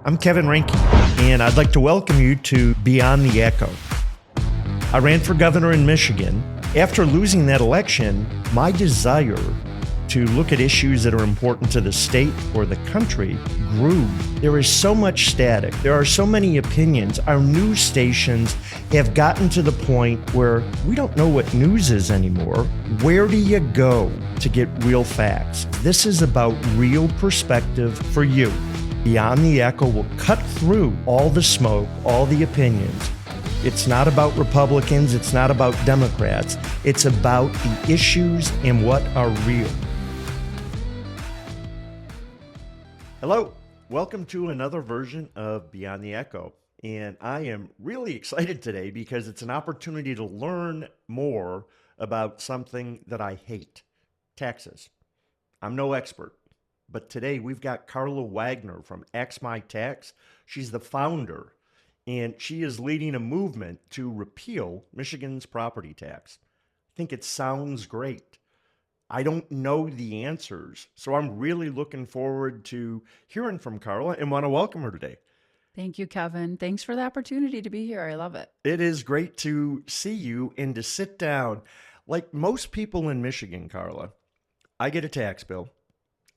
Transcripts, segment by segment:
I'm Kevin Rinke, and I'd like to welcome you to Beyond the Echo. I ran for governor in Michigan. After losing that election, my desire to look at issues that are important to the state or the country grew. There is so much static. There are so many opinions. Our news stations have gotten to the point where we don't know what news is anymore. Where do you go to get real facts? This is about real perspective for you. Beyond the Echo will cut through all the smoke, all the opinions. It's not about Republicans, it's not about Democrats. It's about the issues and what are real. Hello, welcome to another version of Beyond the Echo. And I am really excited today because it's an opportunity to learn more about something that I hate, taxes. I'm no expert. But today we've got Karla Wagner from AxMITax. She's the founder, and she is leading a movement to repeal Michigan's property tax. I think it sounds great. I don't know the answers, so I'm really looking forward to hearing from Karla and want to welcome her today. Thank you, Kevin. Thanks for the opportunity to be here. I love it. It is great to see you and to sit down. Like most people in Michigan, Karla, I get a tax bill.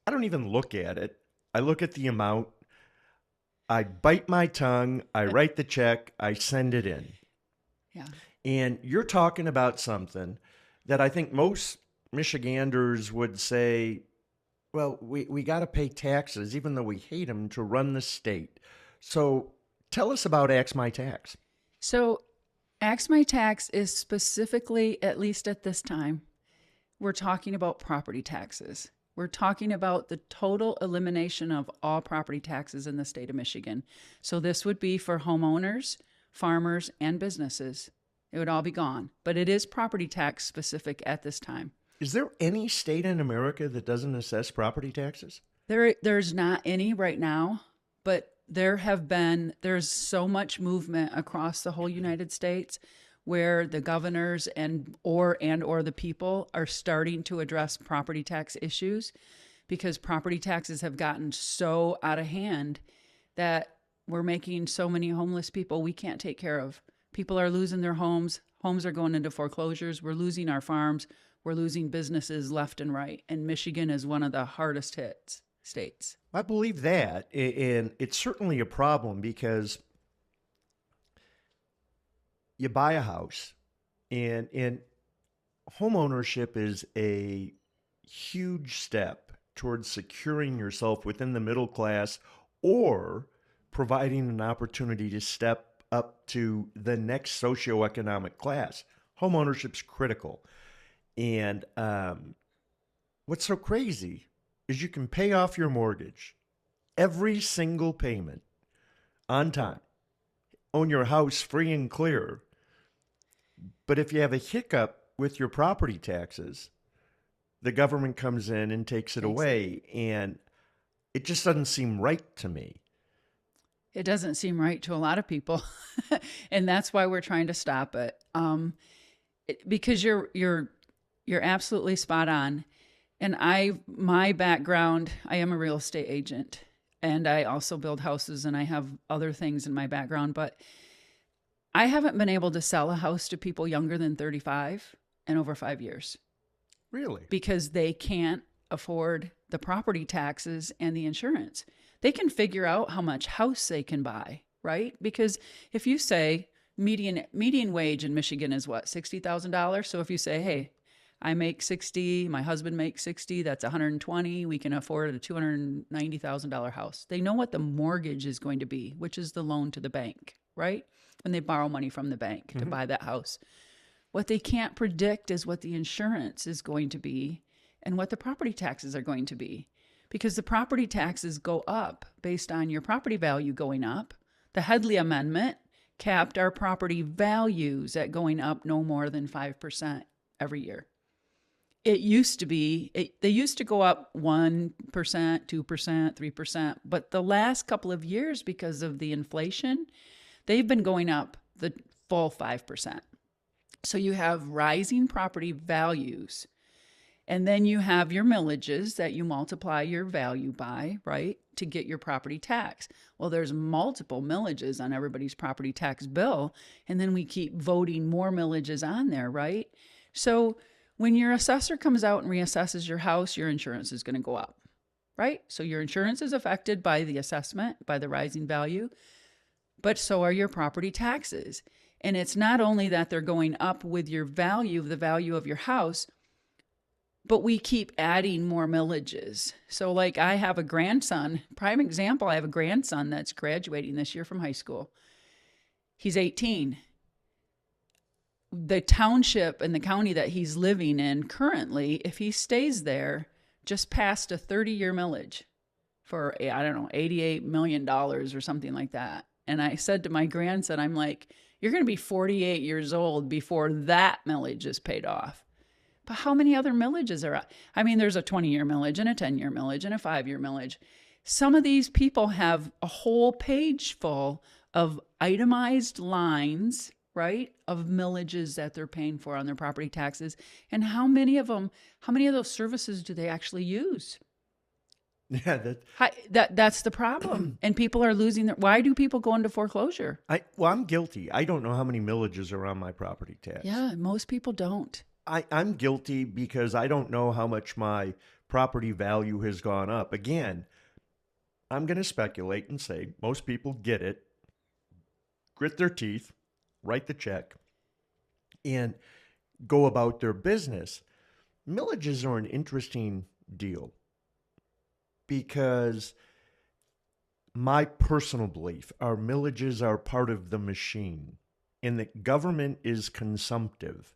I don't even look at it. I look at the amount. I bite my tongue. I write the check. I send it in. Yeah. And you're talking about something that I think most Michiganders would say, well, we got to pay taxes, even though we hate them, to run the state. So tell us about AxMITax. So AxMITax is specifically, at least at this time, we're talking about property taxes. We're talking about the total elimination of all property taxes in the state of Michigan. So this would be for homeowners, farmers, and businesses. It would all be gone. But it is property tax specific at this time. Is there any state in America that doesn't assess property taxes? There's not any right now, but there's so much movement across the whole United States where the governors and or the people are starting to address property tax issues, because property taxes have gotten so out of hand that we're making so many homeless people we can't take care of. People are losing their homes. Homes are going into foreclosures. We're losing our farms. We're losing businesses left and right. And Michigan is one of the hardest hit states. I believe that. And it's certainly a problem because you buy a house, and home ownership is a huge step towards securing yourself within the middle class or providing an opportunity to step up to the next socioeconomic class. Home ownership's critical. And what's so crazy is you can pay off your mortgage, every single payment, on time, own your house free and clear. But if you have a hiccup with your property taxes, the government comes in and takes it away. And it just doesn't seem right to me. It doesn't seem right to a lot of people. And that's why we're trying to stop it. Because you're absolutely spot on. And my background, I am a real estate agent, and I also build houses, and I have other things in my background, but I haven't been able to sell a house to people younger than 35 in over 5 years. Really? Because they can't afford the property taxes and the insurance. They can figure out how much house they can buy, right? Because if you say median wage in Michigan is what, $60,000? So if you say, hey, I make 60, my husband makes 60, that's 120, we can afford a $290,000 house. They know what the mortgage is going to be, which is the loan to the bank, right? When they borrow money from the bank to buy that house. What they can't predict is what the insurance is going to be and what the property taxes are going to be. Because the property taxes go up based on your property value going up. The Headley Amendment capped our property values at going up no more than 5% every year. It used to be, they used to go up 1%, 2%, 3%, but the last couple of years, because of the inflation, they've been going up the full 5%. So you have rising property values, and then you have your millages that you multiply your value by, right? to get your property tax. Well, there's multiple millages on everybody's property tax bill, and then we keep voting more millages on there, right? So when your assessor comes out and reassesses your house, your insurance is going to go up, right? So your insurance is affected by the assessment, by the rising value, but so are your property taxes. And it's not only that they're going up with your value, the value of your house, but we keep adding more millages. So like I have a grandson, prime example, I have a grandson that's graduating this year from high school. He's 18. The township and the county that he's living in currently, if he stays there, just passed a 30-year millage for, I don't know, $88 million or something like that. And I said to my grandson, I'm like, you're going to be 48 years old before that millage is paid off. But how many other millages are out? I mean, there's a 20-year millage and a 10-year millage and a 5-year millage. Some of these people have a whole page full of itemized lines, right, of millages that they're paying for on their property taxes. And how many of those services do they actually use? Yeah, That's the problem. And people are losing why do people go into foreclosure? I'm guilty. I don't know how many millages are on my property tax. Yeah, most people don't. I'm guilty because I don't know how much my property value has gone up. Again, I'm going to speculate and say most people get it, grit their teeth, write the check, and go about their business. Millages are an interesting deal because my personal belief, our millages are part of the machine and that government is consumptive.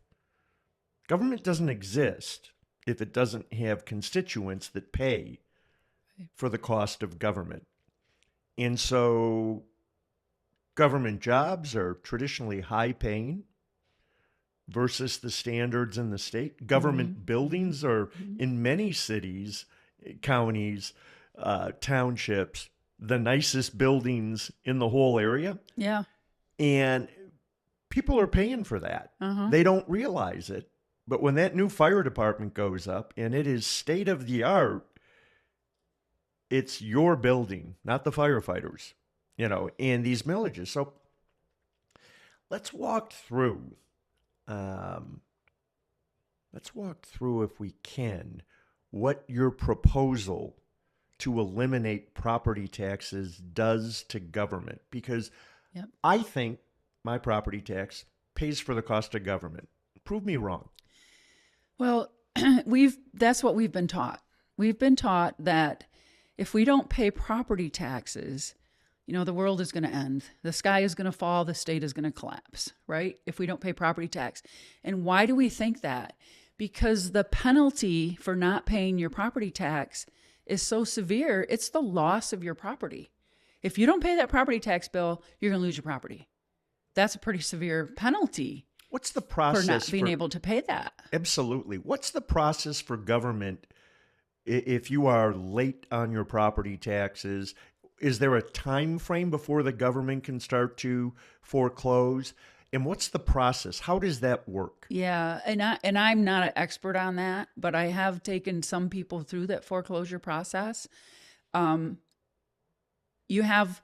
Government doesn't exist if it doesn't have constituents that pay for the cost of government. And so government jobs are traditionally high paying versus the standards in the state. Government buildings are in many cities, counties, townships, the nicest buildings in the whole area. Yeah. And people are paying for that. They don't realize it. But when that new fire department goes up and it is state of the art, it's your building, not the firefighters, and these millages. So let's walk through. If we can, what your proposal to eliminate property taxes does to government. Because I think my property tax pays for the cost of government. Prove me wrong. Well, that's what we've been taught. We've been taught that if we don't pay property taxes, the world is going to end. The sky is going to fall. The state is going to collapse, right? If we don't pay property tax. And why do we think that? Because the penalty for not paying your property tax is so severe. It's the loss of your property. If you don't pay that property tax bill, you're going to lose your property. That's a pretty severe penalty. What's the process for not being able to pay that? Absolutely. What's the process for government if you are late on your property taxes? Is there a time frame before the government can start to foreclose? And what's the process? How does that work? Yeah, and I'm not an expert on that, but I have taken some people through that foreclosure process. You have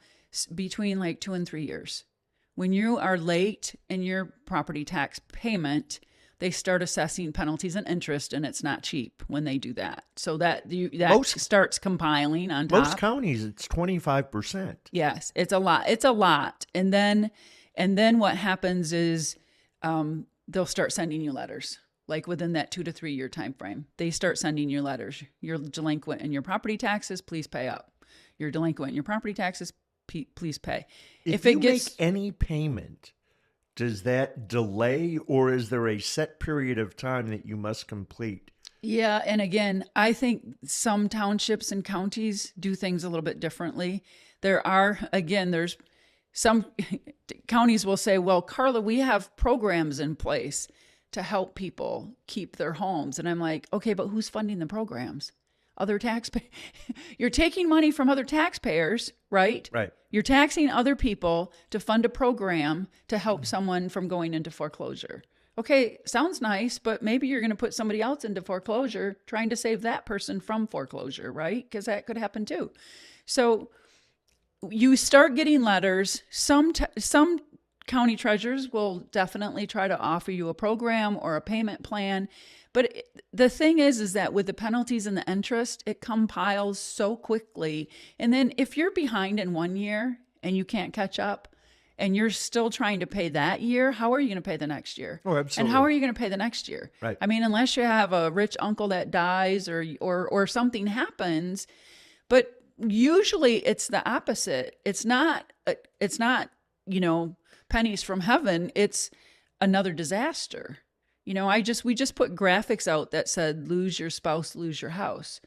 between like 2 and 3 years. When you are late in your property tax payment, they start assessing penalties and interest, and it's not cheap when they do that. So that starts compiling on top. Most counties, it's 25%. Yes, it's a lot. It's a lot. And then what happens is they'll start sending you letters. Like within that 2 to 3 year time frame, they start sending you letters. You're delinquent in your property taxes, please pay up. You're delinquent in your property taxes, please pay. If you make any payment, does that delay, or is there a set period of time that you must complete? Yeah, and again, I think some townships and counties do things a little bit differently. There's some counties will say, well, Karla, we have programs in place to help people keep their homes. And I'm like, okay, but who's funding the programs? Other taxpayers. You're taking money from other taxpayers, right? Right. You're taxing other people to fund a program to help someone from going into foreclosure. Okay, sounds nice, but maybe you're going to put somebody else into foreclosure trying to save that person from foreclosure, right? Because that could happen too. So you start getting letters. Some county treasurers will definitely try to offer you a program or a payment plan. But the thing is that with the penalties and the interest, it compiles so quickly. And then if you're behind in 1 year and you can't catch up and you're still trying to pay that year, how are you going to pay the next year? Oh, absolutely. And how are you going to pay the next year? Right. I mean, unless you have a rich uncle that dies or something happens. But usually it's the opposite. It's not, pennies from heaven. It's another disaster. We just put graphics out that said, lose your spouse, lose your house,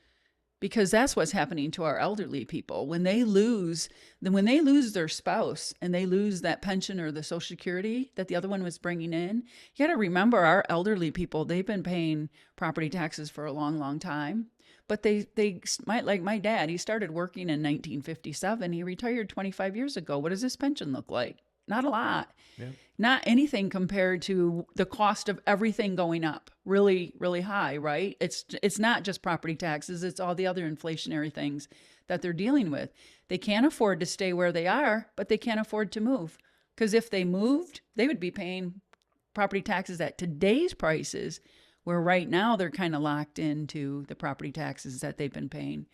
because that's what's happening to our elderly people. When they lose their spouse and they lose that pension or the Social Security that the other one was bringing in, you got to remember our elderly people, they've been paying property taxes for a long, long time. But they might, like my dad, he started working in 1957. He retired 25 years ago. What does his pension look like? Not a lot. Yeah. Not anything compared to the cost of everything going up really, really high, right? It's not just property taxes. It's all the other inflationary things that they're dealing with. They can't afford to stay where they are, but they can't afford to move. Because if they moved, they would be paying property taxes at today's prices, where right now they're kind of locked into the property taxes that they've been paying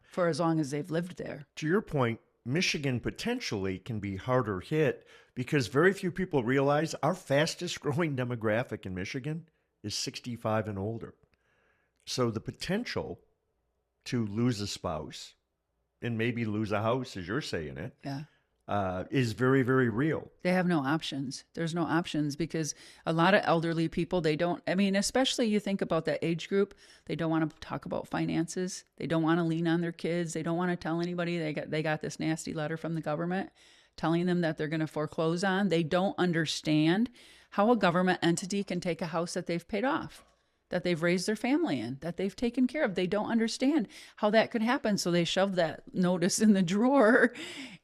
for as long as they've lived there. To your point, Michigan potentially can be harder hit because very few people realize our fastest growing demographic in Michigan is 65 and older. So the potential to lose a spouse and maybe lose a house, as you're saying it, is very, very real. They have no options. There's no options because a lot of elderly people, especially you think about that age group, they don't want to talk about finances. They don't want to lean on their kids. They don't want to tell anybody they got this nasty letter from the government telling them that they're going to foreclose on. They don't understand how a government entity can take a house that they've paid off, that they've raised their family in, that they've taken care of. They don't understand how that could happen. So they shove that notice in the drawer,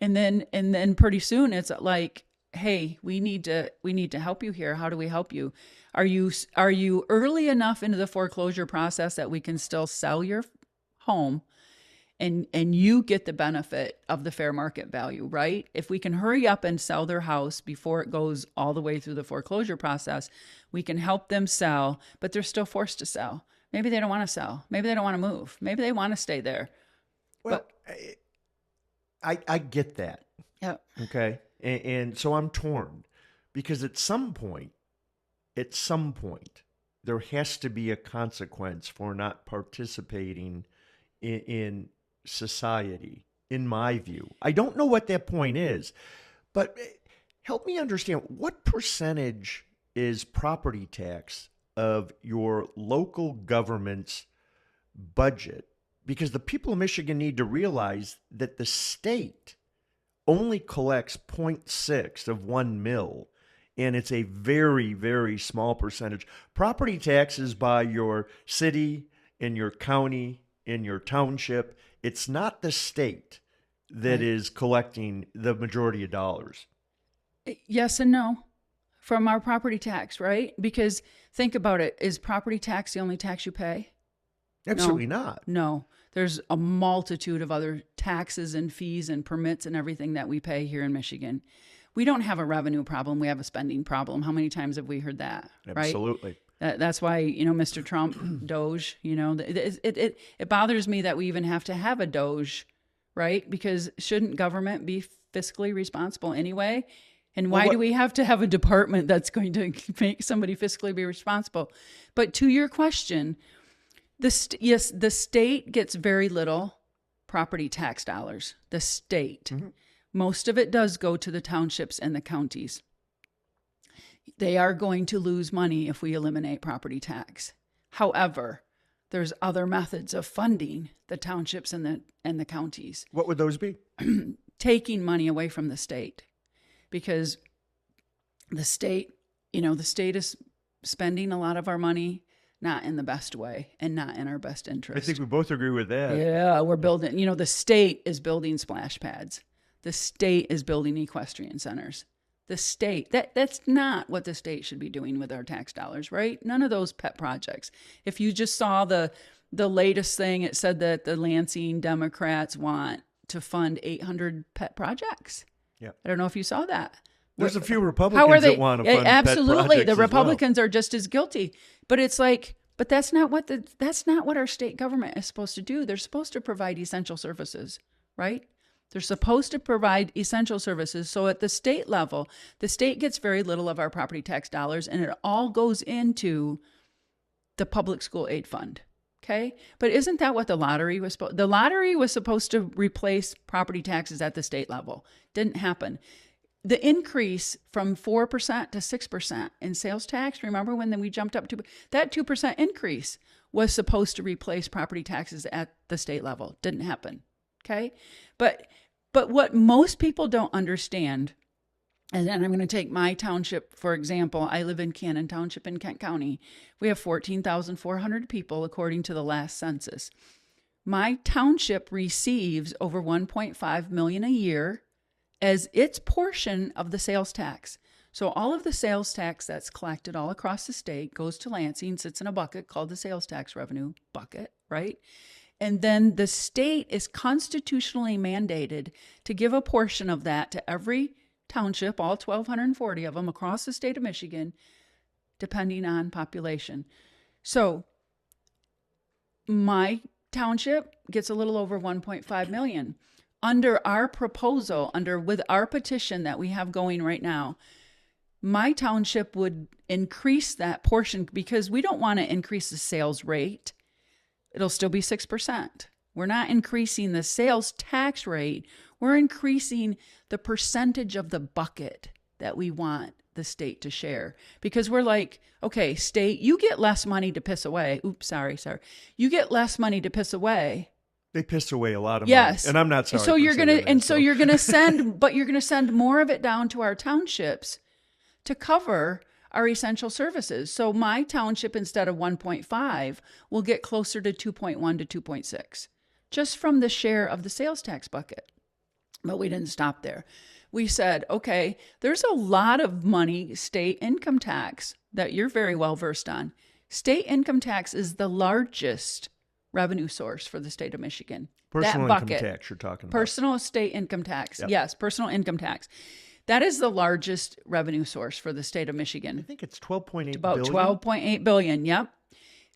and then pretty soon it's like, hey, we need to help you here. How do we help you? Are you early enough into the foreclosure process that we can still sell your home and you get the benefit of the fair market value, right? If we can hurry up and sell their house before it goes all the way through the foreclosure process, we can help them sell, but they're still forced to sell. Maybe they don't want to sell. Maybe they don't want to move. Maybe they want to stay there. Well, I get that. Yeah. Okay. And so I'm torn because at some point, there has to be a consequence for not participating in society, in my view. I don't know what that point is, but help me understand, what percentage is property tax of your local government's budget? Because the people of Michigan need to realize that the state only collects 0.6 of 1 mil, and it's a very, very small percentage. Property taxes by your city, in your county, in your township, it's not the state that is collecting the majority of dollars. Yes and no from our property tax, right? Because think about it. Is property tax the only tax you pay? Absolutely not. No. There's a multitude of other taxes and fees and permits and everything that we pay here in Michigan. We don't have a revenue problem. We have a spending problem. How many times have we heard that? Absolutely. Right? That's why, Mr. Trump, Doge, it bothers me that we even have to have a Doge, right? Because shouldn't government be fiscally responsible anyway? And why do we have to have a department that's going to make somebody fiscally be responsible? But to your question, the state gets very little property tax dollars. The state. Mm-hmm. Most of it does go to the townships and the counties. They are going to lose money if we eliminate property tax. However, there's other methods of funding the townships and the counties. What would those be? Taking money away from the state, because the state is spending a lot of our money not in the best way and not in our best interest. I think we both agree with that. Yeah, we're building, the state is building splash pads. The state is building equestrian centers. The state, that's not what the state should be doing with our tax dollars, right? None of those pet projects. If you just saw the latest thing, it said that the Lansing Democrats want to fund 800 pet projects. Yeah. I don't know if you saw that. There's a few How are Republicans they? that want to fund Absolutely, pet projects the as well. Republicans are just as guilty. But it's like, but that's not what our state government is supposed to do. They're supposed to provide essential services, right? They're supposed to provide essential services. So at the state level, the state gets very little of our property tax dollars, and it all goes into the public school aid fund. Okay. But isn't that what the lottery was supposed? The lottery was supposed to replace property taxes at the state level. Didn't happen. The increase from 4% to 6% in sales tax, remember when we jumped up to that 2% increase was supposed to replace property taxes at the state level. Didn't happen. Okay. But what most people don't understand, and then I'm going to take my township, for example. I live in Cannon Township in Kent County. We have 14,400 people according to the last census. My township receives over $1.5 million a year as its portion of the sales tax. So all of the sales tax that's collected all across the state goes to Lansing, sits in a bucket called the sales tax revenue bucket, right? And then the state is constitutionally mandated to give a portion of that to every township, all 1,240 of them across the state of Michigan, depending on population. So my township gets a little over 1.5 million. Under our proposal, with our petition that we have going right now, my township would increase that portion because we don't want to increase the sales rate. It'll still be 6%. We're not increasing the sales tax rate. We're increasing the percentage of the bucket that we want the state to share. Because we're like, okay, state, you get less money to piss away. Oops, sorry. You get less money to piss away. They piss away a lot of yes. money. And I'm not sorry. So you're gonna send more of it down to our townships to cover our essential services. So my township, instead of 1.5, will get closer to 2.1 to 2.6, just from the share of the sales tax bucket. But we didn't stop there. We said, okay, there's a lot of money, state income tax, that you're very well versed on. State income tax is the largest revenue source for the state of Michigan. Personal that income bucket, tax you're talking about. Personal state income tax. Yep. Yes, personal income tax. That is the largest revenue source for the state of Michigan. I think it's 12.8 About billion. 12.8 billion. Yep.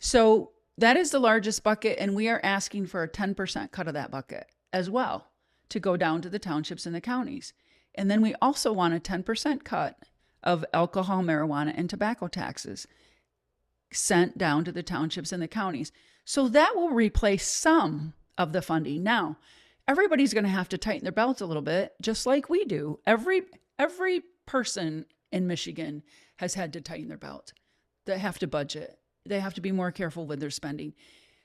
So that is the largest bucket, and we are asking for a 10% cut of that bucket as well to go down to the townships and the counties. And then we also want a 10% cut of alcohol, marijuana, and tobacco taxes sent down to the townships and the counties. So that will replace some of the funding. Now, everybody's going to have to tighten their belts a little bit, just like we do. Every person in Michigan has had to tighten their belt. They have to budget. They have to be more careful with their spending.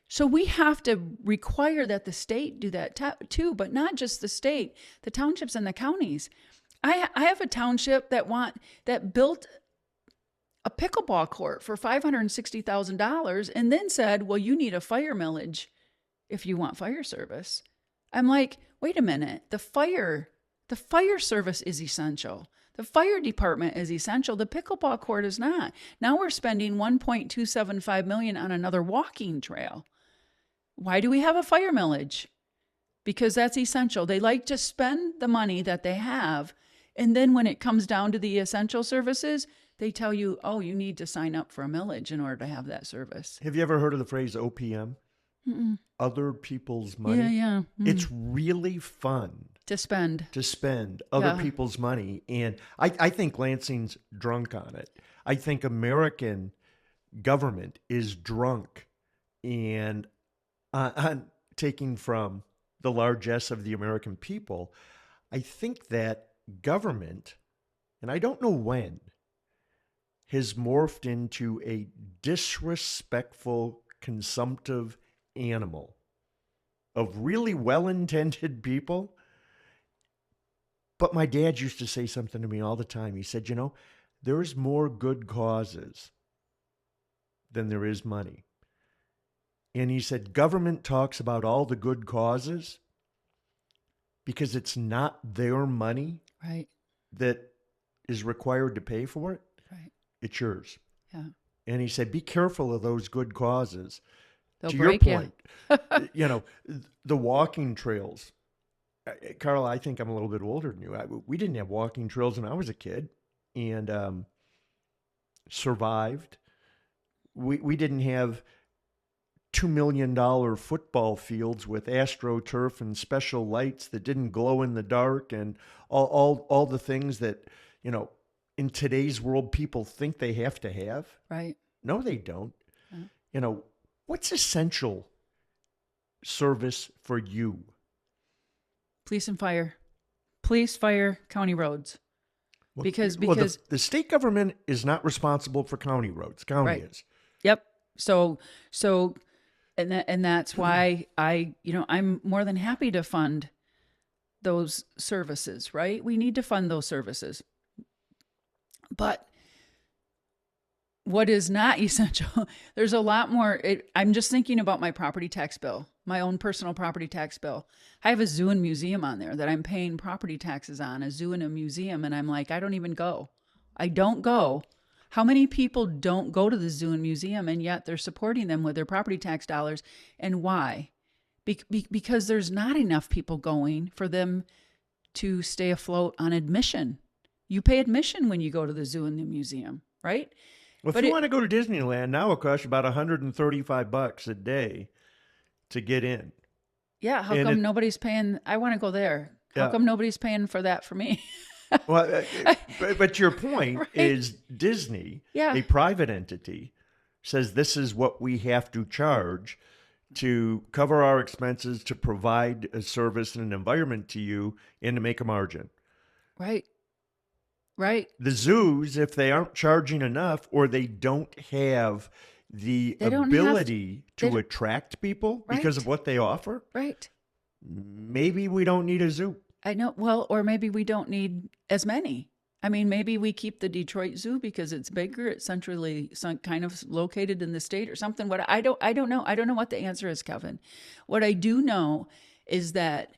So we have to require that the state do that too, but not just the state, the townships and the counties. I have a township that built a pickleball court for $560,000 and then said, well, you need a fire millage if you want fire service. I'm like, wait a minute. The fire service is essential. The fire department is essential. The pickleball court is not. Now we're spending $1.275 million on another walking trail. Why do we have a fire millage? Because that's essential. They like to spend the money that they have, and then when it comes down to the essential services, they tell you, oh, you need to sign up for a millage in order to have that service. Have you ever heard of the phrase OPM? Mm-mm. Other people's money? Yeah. Mm. It's really fun to spend other people's money. And I think Lansing's drunk on it. I think American government is drunk and on taking from the largesse of the American people. I think that government, and I don't know when, has morphed into a disrespectful, consumptive animal of really well-intended people. But my dad used to say something to me all the time. He said, there's more good causes than there is money. And he said, government talks about all the good causes because it's not their money right. that is required to pay for it. Right. It's yours. Yeah. And he said, be careful of those good causes. They'll to break your point, you. the walking trails Carl, I think I'm a little bit older than you. We didn't have walking trails when I was a kid, and survived. We didn't have $2 million football fields with astroturf and special lights that didn't glow in the dark, and all the things that, you know, in today's world people think they have to have. Right. No, they don't. Yeah. You know, what's essential service for you? Police and fire. Police, fire, county roads. Well, Because the state government is not responsible for county roads. County Right. is. Yep. So and that's why I'm more than happy to fund those services, right? We need to fund those services. But what is not essential, there's a lot more. I'm just thinking about my property tax bill, my own personal property tax bill. I have a zoo and museum on there that I'm paying property taxes on, a zoo and a museum. And I'm like, I don't even go. I don't go. How many people don't go to the zoo and museum, and yet they're supporting them with their property tax dollars? And why? Because there's not enough people going for them to stay afloat on admission. You pay admission when you go to the zoo and the museum, right? Well, if you want to go to Disneyland, now it costs you about $135 a day to get in. Yeah, how come nobody's paying? I want to go there. How come nobody's paying for that for me? Well, but your point right. is Disney, a private entity, says this is what we have to charge to cover our expenses, to provide a service and an environment to you, and to make a margin. Right. Right. The zoos, if they aren't charging enough, or they don't have the ability to attract people because of what they offer, right? Maybe we don't need a zoo. I know. Well, or maybe we don't need as many. I mean, maybe we keep the Detroit Zoo because it's bigger. It's centrally kind of located in the state or something. What I don't know. I don't know what the answer is, Kevin. What I do know is that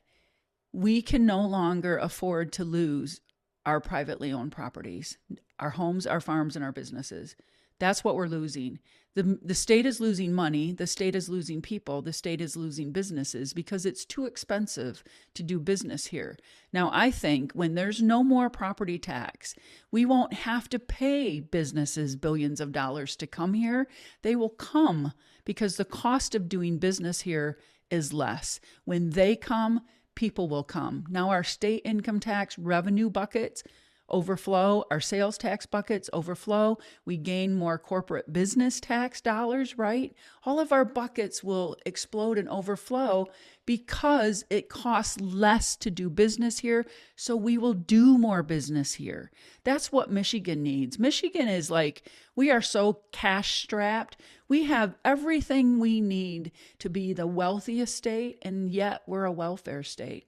we can no longer afford to lose our privately owned properties, our homes, our farms, and our businesses. That's what we're losing. The state is losing money. The state is losing people. The state is losing businesses because it's too expensive to do business here. Now, I think when there's no more property tax, we won't have to pay businesses billions of dollars to come here. They will come because the cost of doing business here is less. When they come, people will come. Now, our state income tax revenue buckets overflow, our sales tax buckets overflow, we gain more corporate business tax dollars, right? All of our buckets will explode and overflow because it costs less to do business here, so we will do more business here. That's what Michigan needs. Michigan is like, we are so cash strapped. We have everything we need to be the wealthiest state, and yet we're a welfare state.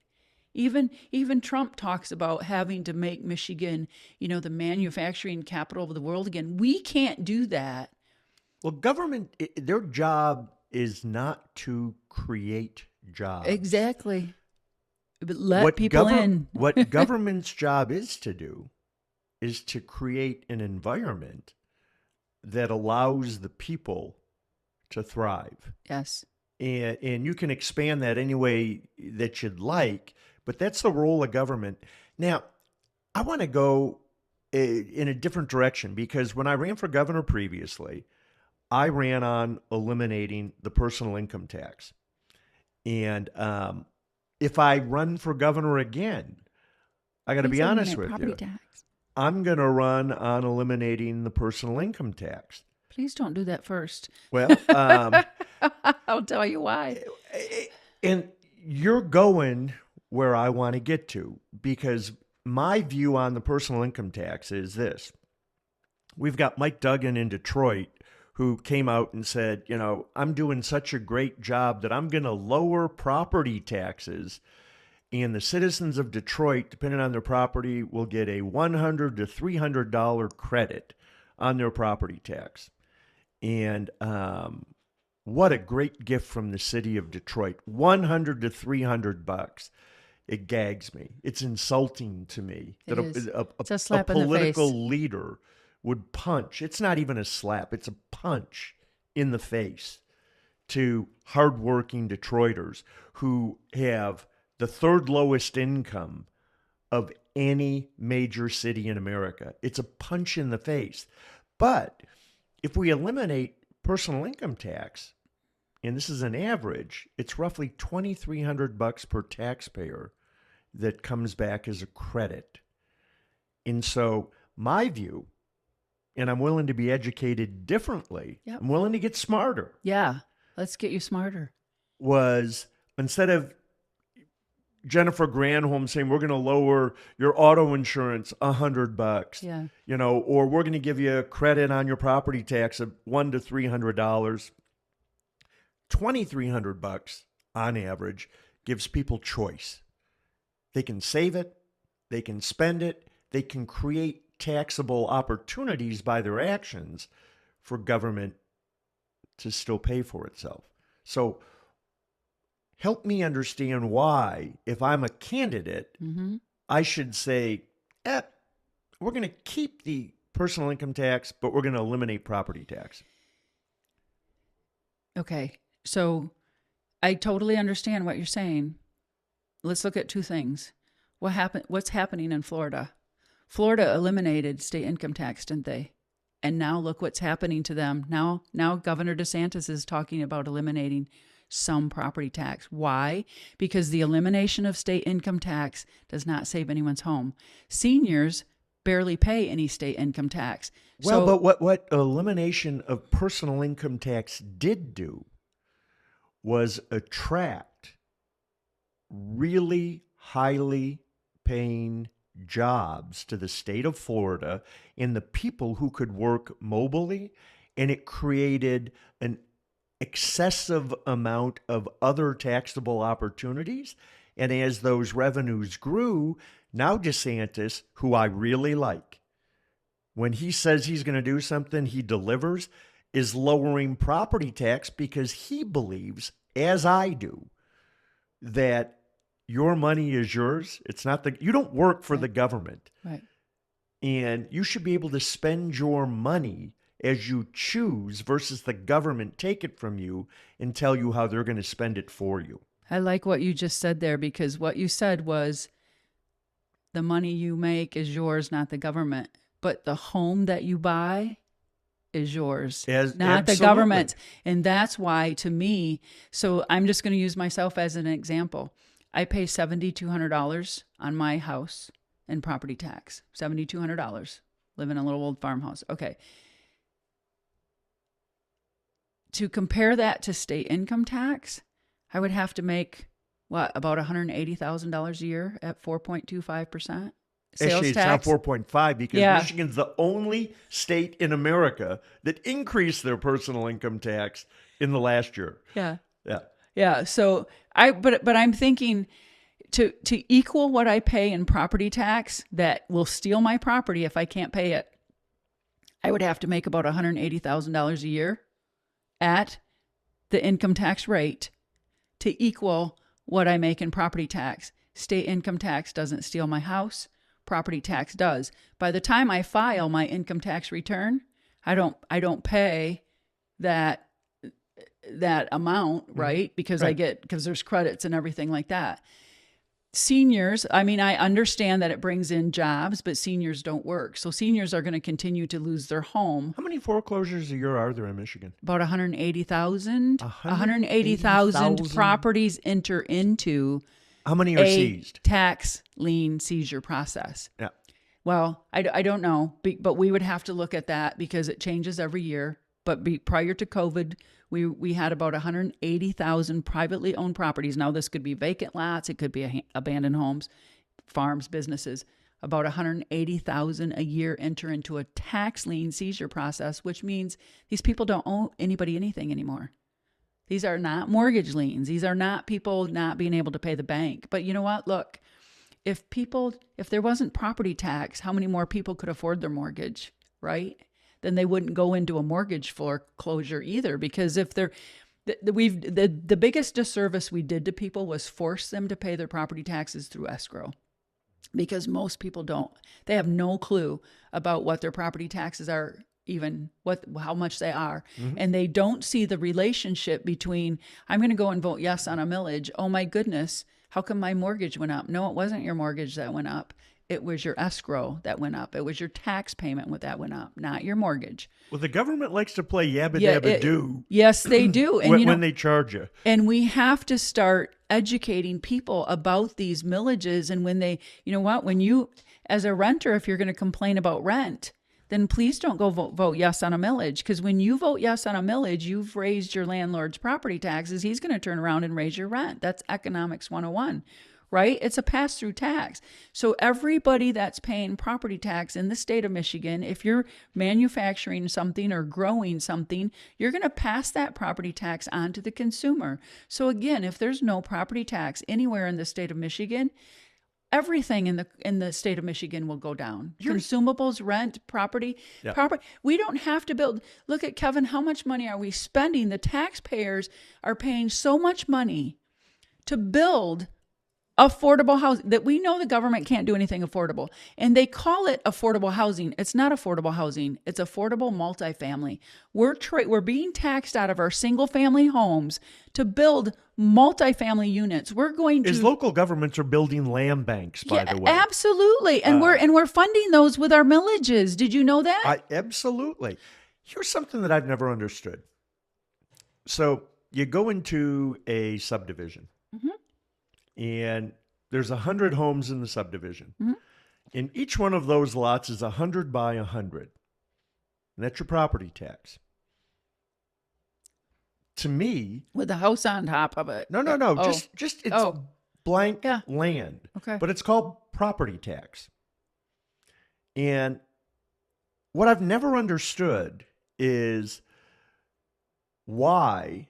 Even Trump talks about having to make Michigan, the manufacturing capital of the world again. We can't do that. Well, government, their job is not to create jobs. Exactly. But let people in. What government's job is to do is to create an environment that allows the people to thrive. Yes. And you can expand that any way that you'd like. But that's the role of government. Now, I want to go in a different direction because when I ran for governor previously, I ran on eliminating the personal income tax. And if I run for governor again, I got to be honest with you, I'm going to run on eliminating the personal income tax. Please don't do that first. Well, I'll tell you why. And you're going where I want to get to, because my view on the personal income tax is this. We've got Mike Duggan in Detroit who came out and said, I'm doing such a great job that I'm going to lower property taxes, and the citizens of Detroit, depending on their property, will get a $100 to $300 credit on their property tax. And what a great gift from the city of Detroit, $100 to $300. It gags me. It's insulting to me that a political leader would punch. It's not even a slap. It's a punch in the face to hardworking Detroiters who have the third lowest income of any major city in America. It's a punch in the face. But if we eliminate personal income tax, and this is an average, it's roughly $2,300 per taxpayer that comes back as a credit. And so my view, and I'm willing to be educated differently, Yep. I'm willing to get smarter, Yeah. Let's get you smarter. was instead of Jennifer Granholm saying we're going to lower your auto insurance $100, Yeah. or we're going to give you a credit on your property tax of $100 to $300, $2,300 on average gives people choice. They can save it, they can spend it, they can create taxable opportunities by their actions for government to still pay for itself. So help me understand why, if I'm a candidate, I should say, we're going to keep the personal income tax, but we're going to eliminate property tax. Okay. So I totally understand what you're saying. Let's look at two things. What's happening in Florida? Florida eliminated state income tax, didn't they? And now look what's happening to them. Now Governor DeSantis is talking about eliminating some property tax. Why? Because the elimination of state income tax does not save anyone's home. Seniors barely pay any state income tax. Well, but what elimination of personal income tax did do was attract really highly paying jobs to the state of Florida and the people who could work mobily, and it created an excessive amount of other taxable opportunities. And as those revenues grew, now DeSantis, who I really like, when he says he's going to do something, he delivers, is lowering property tax because he believes, as I do, that your money is yours. It's not you don't work for the government. Right. And you should be able to spend your money as you choose versus the government take it from you and tell you how they're going to spend it for you. I like what you just said there, because what you said was the money you make is yours, not the government. But the home that you buy is yours, not the government's. And that's why, to me, so I'm just going to use myself as an example. I pay $7,200 on my house in property tax. $7,200. Live in a little old farmhouse. Okay. To compare that to state income tax, I would have to make, about $180,000 a year at 4.25%? Actually, it's now 4.5 because Yeah. Michigan's the only state in America that increased their personal income tax in the last year. Yeah. Yeah. Yeah. So but I'm thinking to equal what I pay in property tax that will steal my property if I can't pay it, I would have to make about $180,000 a year at the income tax rate to equal what I make in property tax. State income tax doesn't steal my house. Property tax does. By the time I file my income tax return, I don't pay that amount, right? Because Right. because there's credits and everything like that. Seniors, I mean, I understand that it brings in jobs, but seniors don't work. So seniors are going to continue to lose their home. How many foreclosures a year are there in Michigan? About 180,000. 180,000 180,000 properties enter into How many are a seized? tax lien seizure process. Yeah. Well, I don't know, but we would have to look at that because it changes every year. But prior to COVID, we had about 180,000 privately owned properties. Now, this could be vacant lots. It could be abandoned homes, farms, businesses. About 180,000 a year enter into a tax lien seizure process, which means these people don't owe anybody anything anymore. These are not mortgage liens. These are not people not being able to pay the bank. But you know what? Look, if there wasn't property tax, how many more people could afford their mortgage, right? Then they wouldn't go into a mortgage foreclosure either. Because if the biggest disservice we did to people was force them to pay their property taxes through escrow. Because most people don't. They have no clue about what their property taxes are, even how much they are. Mm-hmm. And they don't see the relationship between, I'm going to go and vote yes on a millage. Oh my goodness, How come my mortgage went up? No, it wasn't your mortgage that went up. It was your escrow that went up. It was your tax payment that went up, not your mortgage. Well, the government likes to play yabba Yeah, dabba do yes, they do. And when they charge you. and we have to start educating people about these millages. And when they, you know what, when you, as a renter, if you're going to complain about rent, then please don't go vote yes on a millage. Because when you vote yes on a millage, you've raised your landlord's property taxes. He's going to turn around and raise your rent. That's economics 101, right? It's a pass-through tax. So everybody that's paying property tax in the state of Michigan, if you're manufacturing something or growing something, you're going to pass that property tax on to the consumer. So again, if there's no property tax anywhere in the state of Michigan, everything in the state of Michigan will go down. Consumables, rent, property. We don't have to build. Look at Kevin, how much money are we spending? The taxpayers are paying so much money to build affordable housing that we know the government can't do anything affordable. And they call it affordable housing. It's not affordable housing. It's affordable multifamily. We're being taxed out of our single family homes to build multifamily units. We're going to, As local governments are building land banks, by the way. Absolutely. And we're funding those with our millages. Did you know that? Absolutely. Here's something that I've never understood. So you go into a subdivision. And there's 100 homes in the subdivision. And each one of those lots is 100 by 100. And that's your property tax. To me... With a house on top of it. No. Just it's blank land. Okay. But it's called property tax. And what I've never understood is why,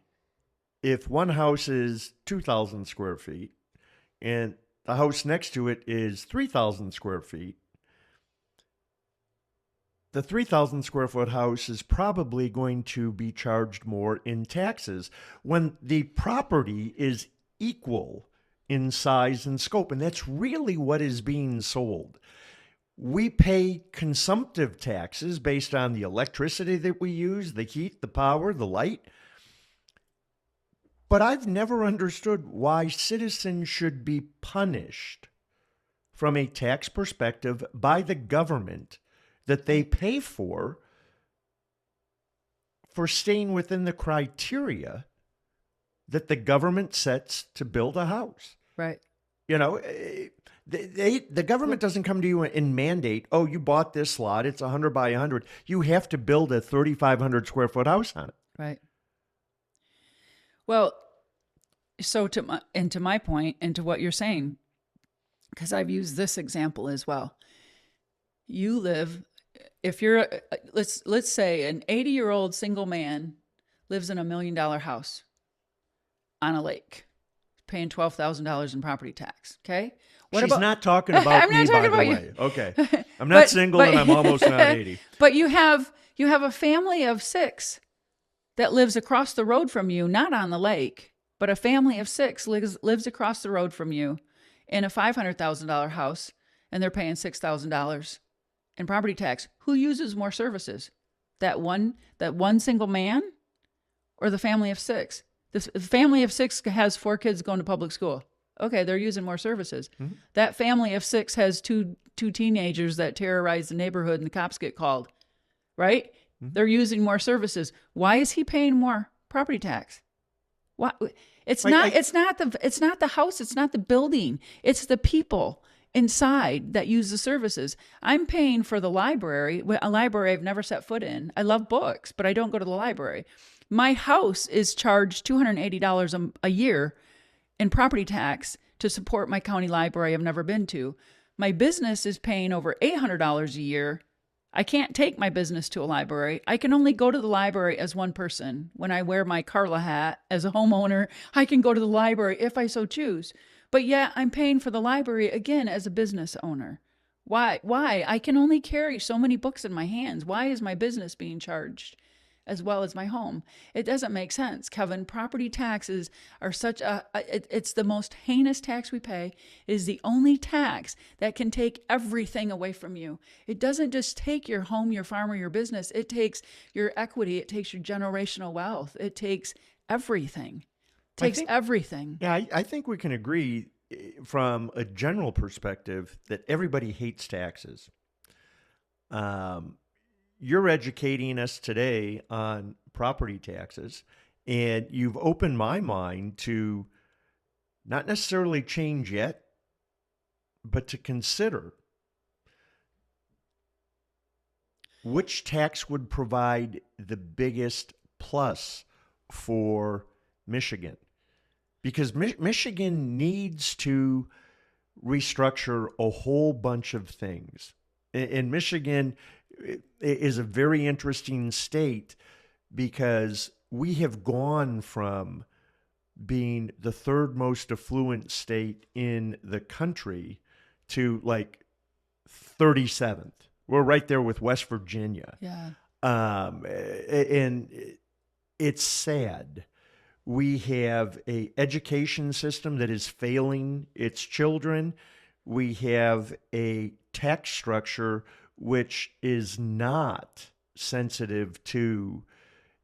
if one house is 2,000 square feet, and the house next to it is 3,000 square feet, the 3,000 square foot house is probably going to be charged more in taxes when the property is equal in size and scope. And that's really what is being sold. We pay consumptive taxes based on the electricity that we use, the heat, the power, the light. But I've never understood why citizens should be punished from a tax perspective by the government that they pay for staying within the criteria that the government sets to build a house. Right. You know, the government doesn't come to you and mandate, oh, you bought this lot, it's 100 by 100. You have to build a 3,500 square foot house on it. Right. Well, so to my point and to what you're saying, because I've used this example as well. You live, if you're, let's say an 80-year-old single man lives in $1 million house on a lake, paying $12,000 in property tax. Okay. She's not talking about me, by the way. Okay. I'm not single and I'm almost not 80. But you have a family of 6 that lives across the road from you, not on the lake, but a family of 6 lives across the road from you in a $500,000 house, and they're paying $6,000 in property tax. Who uses more services? That one single man or the family of 6? The family of 6 has 4 kids going to public school. Okay, they're using more services. Mm-hmm. That family of 6 has two teenagers that terrorize the neighborhood and the cops get called, right? Mm-hmm. They're using more services. Why is he paying more property tax? Why? It's not the house. It's not the building. It's the people inside that use the services. I'm paying for the library, a library I've never set foot in. I love books, but I don't go to the library. My house is charged $280 a year in property tax to support my county library I've never been to. My business is paying over $800 a year. I can't take my business to a library. I can only go to the library as one person. When I wear my Karla hat as a homeowner, I can go to the library if I so choose. But yet I'm paying for the library again as a business owner. Why? I can only carry so many books in my hands. Why is my business being charged as well as my home? It doesn't make sense, Kevin. Property taxes are it's the most heinous tax we pay. It is the only tax that can take everything away from you. It doesn't just take your home, your farm, or your business. It takes your equity. It takes your generational wealth. It takes everything. Everything. Yeah, I think we can agree from a general perspective that everybody hates taxes. You're educating us today on property taxes, and you've opened my mind to not necessarily change yet, but to consider which tax would provide the biggest plus for Michigan. Because Michigan needs to restructure a whole bunch of things. And Michigan is a very interesting state because we have gone from being the third most affluent state in the country to like 37th. We're right there with West Virginia. Yeah. And it's sad. We have a education system that is failing its children. We have a tax structure which is not sensitive to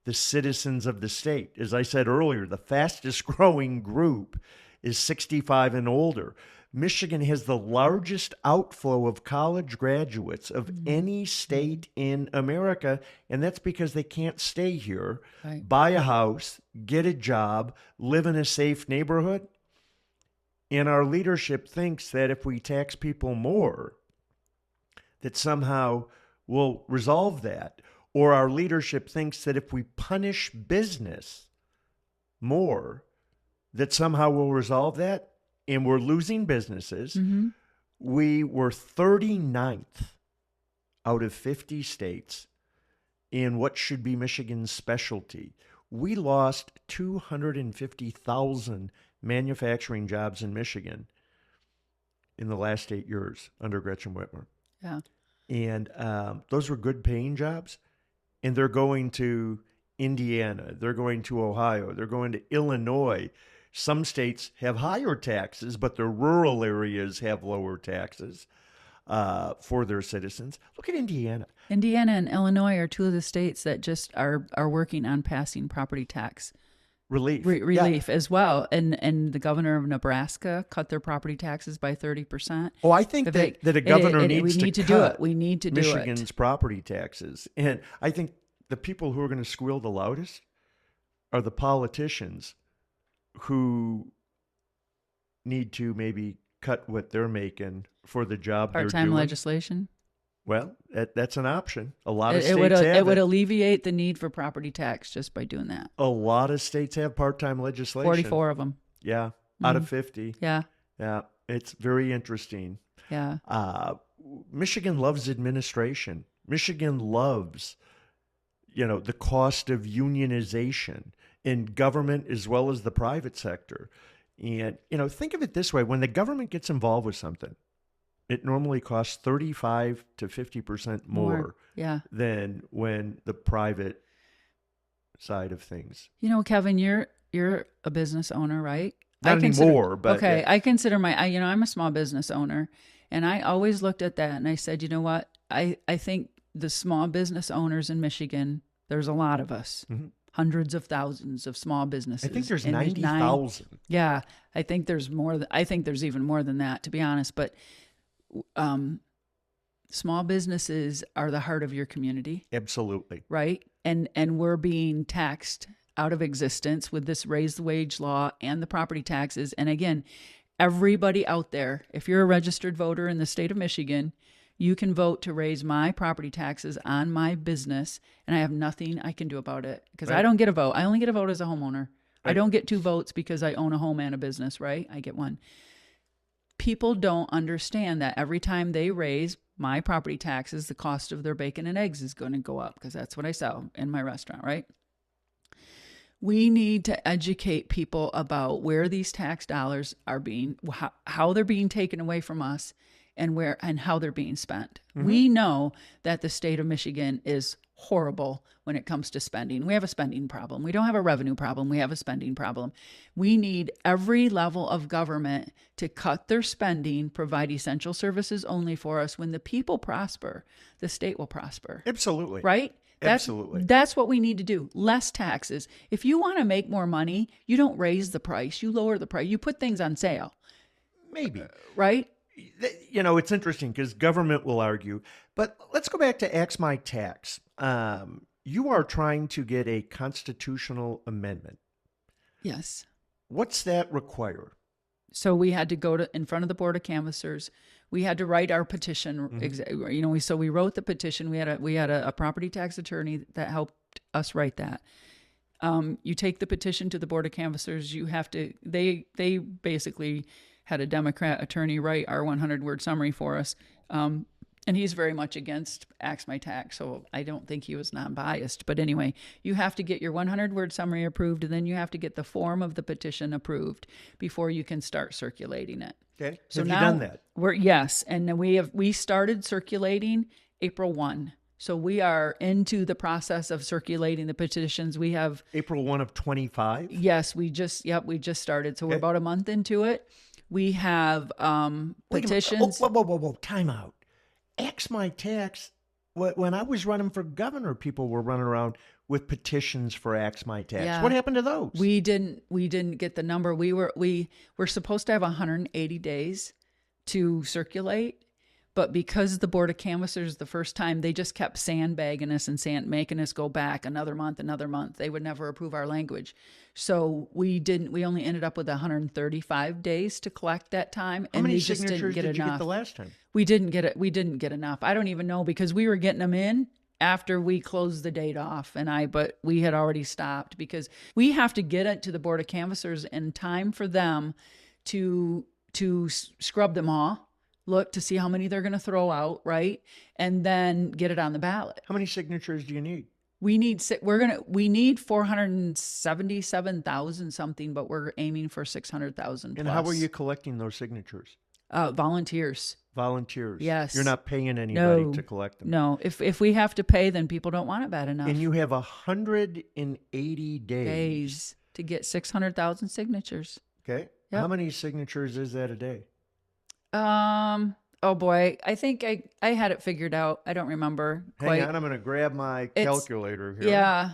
the citizens of the state. As I said earlier, the fastest growing group is 65 and older. Michigan has the largest outflow of college graduates of any state in America, and that's because they can't stay here, Right. buy a house, get a job, live in a safe neighborhood. And our leadership thinks that if we tax people more, that somehow we'll resolve that. Or our leadership thinks that if we punish business more, that somehow we'll resolve that. And we're losing businesses. Mm-hmm. We were 39th out of 50 states in what should be Michigan's specialty. We lost 250,000 manufacturing jobs in Michigan in the last 8 years under Gretchen Whitmer. Yeah. And those were good paying jobs. And they're going to Indiana. They're going to Ohio. They're going to Illinois. Some states have higher taxes, but the rural areas have lower taxes for their citizens. Look at Indiana. Indiana and Illinois are two of the states that just are working on passing property tax Relief. relief as well. And the governor of Nebraska cut their property taxes by 30%. Oh, I think that a governor needs we need to do cut it. We need to do it. Michigan's property taxes. And I think the people who are going to squeal the loudest are the politicians who need to maybe cut what they're making for the job they're doing. Part-time legislation. Well, that's an option. A lot of states would, have it would alleviate the need for property tax just by doing that. A lot of states have part-time legislation. 44 of them. Yeah, out of 50. Yeah. Yeah, it's very interesting. Yeah. Michigan loves administration. Michigan loves, the cost of unionization in government as well as the private sector. And, think of it this way. When the government gets involved with something, it normally costs 35 to 50% more Yeah. than when the private side of things. Kevin, you're a business owner, right? Not anymore, but okay. yeah. I consider I'm a small business owner, and I always looked at that and I said, you know what? I think the small business owners in Michigan, there's a lot of us. Mm-hmm. Hundreds of thousands of small businesses. I think there's 90,000. Yeah, I think there's more. I think there's even more than that, to be honest. But small businesses are the heart of your community. Absolutely. Right? And we're being taxed out of existence with this raised wage law and the property taxes. And again, everybody out there, if you're a registered voter in the state of Michigan, you can vote to raise my property taxes on my business, and I have nothing I can do about it because I don't get a vote. I only get a vote as a homeowner. Right. I don't get 2 votes because I own a home and a business, right? I get 1. People don't understand that every time they raise my property taxes, the cost of their bacon and eggs is going to go up because that's what I sell in my restaurant, right? We need to educate people about where these tax dollars are being, how they're being taken away from us, and how they're being spent. Mm-hmm. We know that the state of Michigan is horrible when it comes to spending. We have a spending problem. We don't have a revenue problem. We have a spending problem. We need every level of government to cut their spending, provide essential services only for us. When the people prosper, the state will prosper. Absolutely. Right? Absolutely. That's what we need to do. Less taxes. If you want to make more money, you don't raise the price. You lower the price. You put things on sale. Maybe. right? You know, it's interesting because government will argue. But let's go back to AxMITax. You are trying to get a constitutional amendment. Yes. What's that require? So we had to go in front of the Board of Canvassers. We had to write our petition. So we wrote the petition. We had a property tax attorney that helped us write that. You take the petition to the Board of Canvassers. You have to. They basically had a Democrat attorney write our 100-word summary for us. And he's very much against AxMITax, so I don't think he was non-biased. But anyway, you have to get your 100-word summary approved, and then you have to get the form of the petition approved before you can start circulating it. Okay. So have now you done that? Yes, and then we started circulating April 1. So we are into the process of circulating the petitions. We have April 1 of 25? Yes, we just started. So we're about a month into it. We have petitions. Whoa. Time out. AxMITax, when I was running for governor, people were running around with petitions for AxMITax. Yeah. What happened to those? We didn't get the number. We were supposed to have 180 days to circulate, but because the Board of Canvassers the first time, they just kept sandbagging us and making us go back another month. They would never approve our language. So we only ended up with 135 days to collect that time. How many we just signatures didn't get did you enough. get the last time? We didn't get it. We didn't get enough. I don't even know because we were getting them in after we closed the date off, but we had already stopped because we have to get it to the Board of Canvassers in time for them to scrub them all, look to see how many they're going to throw out, right, and then get it on the ballot. How many signatures do you need? We need 477,000 something, but we're aiming for 600,000. And how are you collecting those signatures? Volunteers. Volunteers. Yes. You're not paying anybody to collect them. No. If we have to pay, then people don't want it bad enough. And you have 180 days to get 600,000 signatures. Okay. Yep. How many signatures is that a day? Oh boy, I think I had it figured out. I don't remember quite. Hang on, I'm going to grab my calculator here. Yeah.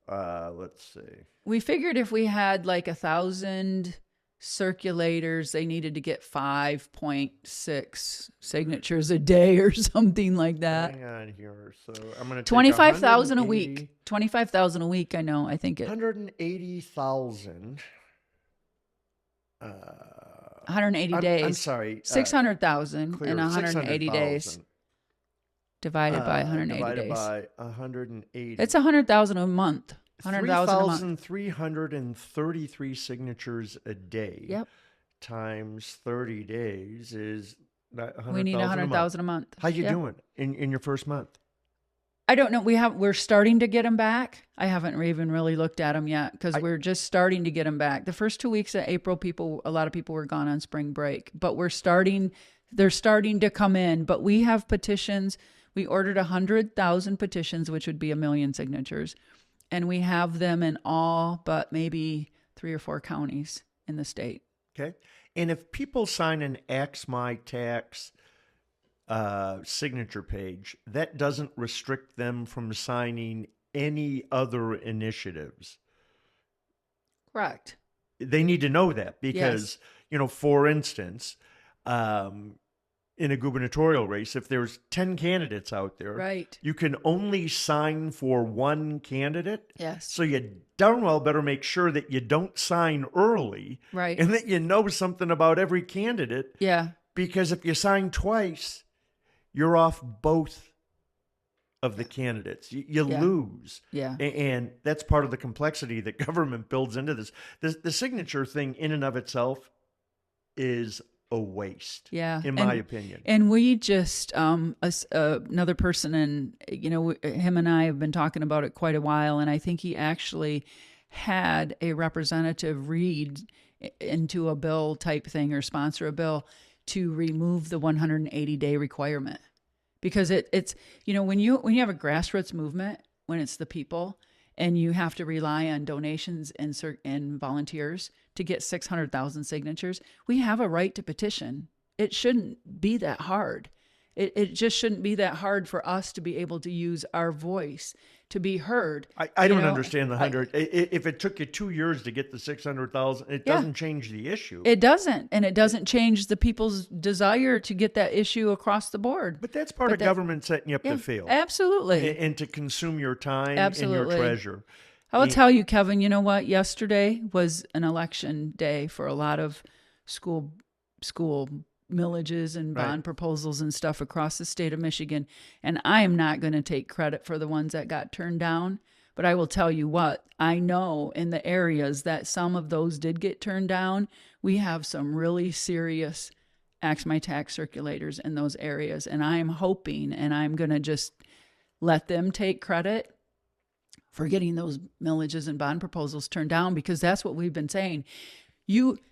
Let's see. We figured if we had like 1,000 circulators, they needed to get 5.6 signatures a day or something like that. Hang on here. So I'm going to 25,000 a week. 25,000 a week. I know. I think 180,000. 180 days. I'm sorry. 600,000 in 180 days. Divided by 180 divided days. by 180. It's 100,000 a month. 100,000 a month. 3,333 signatures a day. Yep. Times 30 days is 100,000. We need 100,000 a month. How you doing in your first month? I don't know. We're starting to get them back. I haven't even really looked at them yet because we're just starting to get them back. The first 2 weeks of April, a lot of people were gone on spring break, but they're starting to come in. But we have petitions. We ordered 100,000 petitions, which would be 1 million signatures, and we have them in all but maybe 3 or 4 counties in the state. Okay, and if people sign an AxMITax signature page, that doesn't restrict them from signing any other initiatives. Correct. They need to know that because, for instance, in a gubernatorial race, if there's 10 candidates out there, right, you can only sign for one candidate. Yes. So you darn well better make sure that you don't sign early. Right. And that you know something about every candidate. Yeah. Because if you sign twice, you're off both of the candidates. You lose. Yeah. And that's part of the complexity that government builds into this. The signature thing in and of itself is a waste. Yeah. In my opinion. And we just, another person, and, him and I have been talking about it quite a while. And I think he actually had a representative read into a bill type thing or sponsor a bill to remove the 180-day requirement, because it's when you have a grassroots movement, when it's the people and you have to rely on donations and volunteers to get 600,000 signatures, we have a right to petition. It shouldn't be that hard. It just shouldn't be that hard for us to be able to use our voice to be heard. I don't understand the 100. If it took you 2 years to get the 600,000, it doesn't change the issue. It doesn't. And it doesn't change the people's desire to get that issue across the board. But that's part of government setting you up to fail. Absolutely. And to consume your time and your treasure. I will tell you, Kevin, you know what? Yesterday was an election day for a lot of school millages and bond proposals and stuff across the state of Michigan. And I am not going to take credit for the ones that got turned down. But I will tell you what, I know in the areas that some of those did get turned down, we have some really serious AxMITax circulators in those areas. And I'm hoping, and I'm going to just let them take credit for getting those millages and bond proposals turned down, because that's what we've been saying.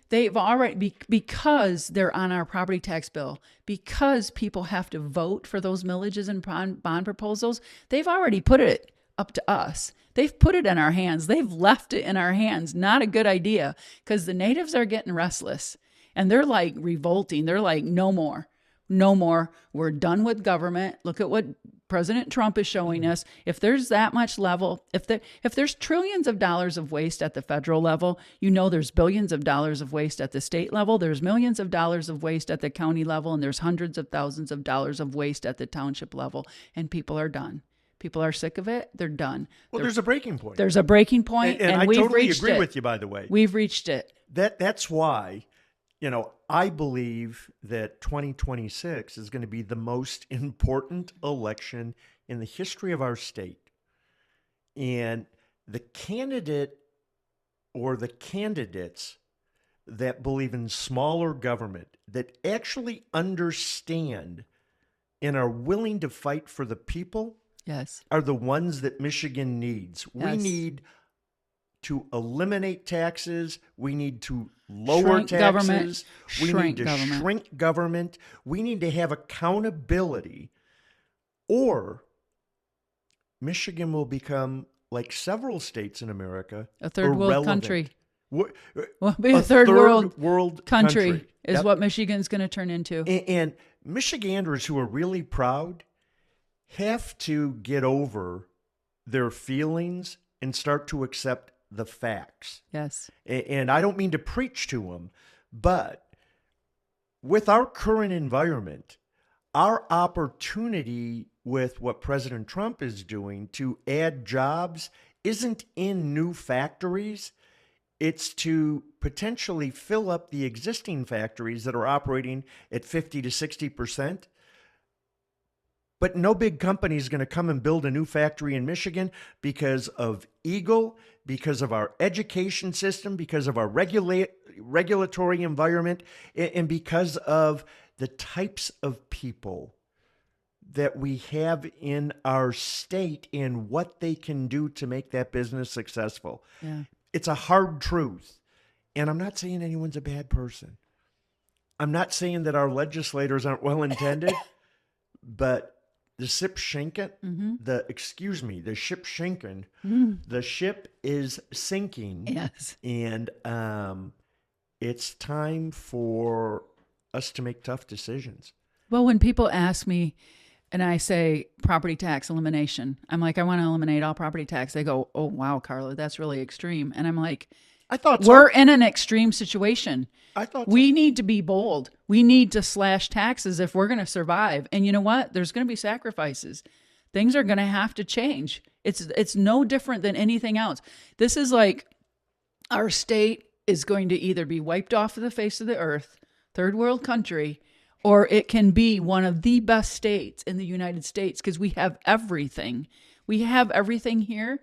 They've already, because they're on our property tax bill, because people have to vote for those millages and bond proposals, they've already put it up to us. They've put it in our hands. They've left it in our hands. Not a good idea, because the natives are getting restless and they're like revolting. They're like, no more. No more. We're done with government. Look at what President Trump is showing us. If there's that much level, if there's trillions of dollars of waste at the federal level, you know there's billions of dollars of waste at the state level, there's millions of dollars of waste at the county level, and there's hundreds of thousands of dollars of waste at the township level, and people are done. People are sick of it. They're done. Well, there's a breaking point. There's a breaking point, and I we've totally reached agree it. with you, by the way. We've reached it. That's why, I believe that 2026 is going to be the most important election in the history of our state. And the candidate or the candidates that believe in smaller government, that actually understand and are willing to fight for the people, yes, are the ones that Michigan needs. Yes. We need to eliminate taxes. We need to lower Shrink taxes. government. We need to Government. shrink government. We need to have accountability, or Michigan will become, like several states in America, a third world irrelevant. country. What- Well, be a third world country is Yep. what Michigan's going to turn into. And Michiganders who are really proud have to get over their feelings and start to accept the facts. Yes. And I don't mean to preach to them, but with our current environment, our opportunity with what President Trump is doing to add jobs isn't in new factories. It's to potentially fill up the existing factories that are operating at 50 to 60%. But no big company is going to come and build a new factory in Michigan because of Eagle, because of our education system, because of our regulatory environment, and because of the types of people that we have in our state and what they can do to make that business successful. Yeah. It's a hard truth. And I'm not saying anyone's a bad person. I'm not saying that our legislators aren't well-intended, but the ship sinking, the ship sinking, the ship is sinking. Yes. And it's time for us to make tough decisions. Well, when people ask me and I say property tax elimination, I'm like, I want to eliminate all property tax. They go, oh, wow, Karla, that's really extreme. And I'm like, I thought we're in an extreme situation. I thought we need to be bold. We need to slash taxes if we're going to survive. And you know what? There's going to be sacrifices. Things are going to have to change. It's no different than anything else. This is like our state is going to either be wiped off of the face of the earth, third world country, or it can be one of the best states in the United States because we have everything. We have everything here,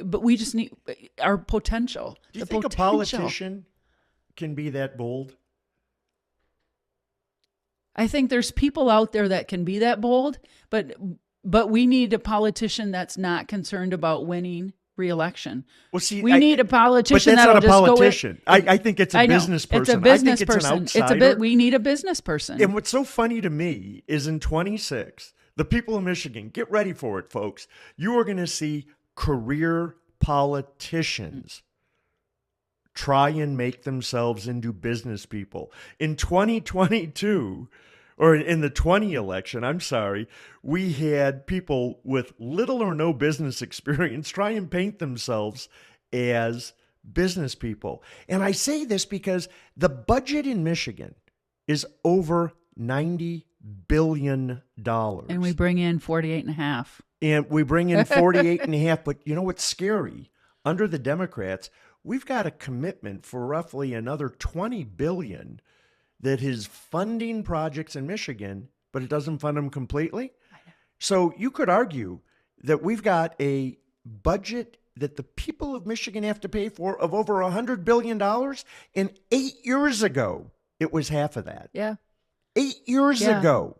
but we just need our potential. Do you think a politician can be that bold? I think there's people out there that can be that bold, but we need a politician that's not concerned about winning re-election. Well, see, we need a politician but that's not a that'll politician. I think it's a business person. It's a business I think person. It's an outsider. We need a business person. And what's so funny to me is in 26, the people of Michigan, get ready for it, folks. You are going to see career politicians try and make themselves into business people. In 2022, or in the 20 election, I'm sorry, we had people with little or no business experience try and paint themselves as business people. And I say this because the budget in Michigan is over $90 billion. And we bring in 48 and a half. And we bring in 48 and a half. But you know what's scary? Under the Democrats, we've got a commitment for roughly another 20 billion that is funding projects in Michigan, but it doesn't fund them completely. So you could argue that we've got a budget that the people of Michigan have to pay for of over $100 billion. And 8 years ago, it was half of that. Yeah. 8 years ago,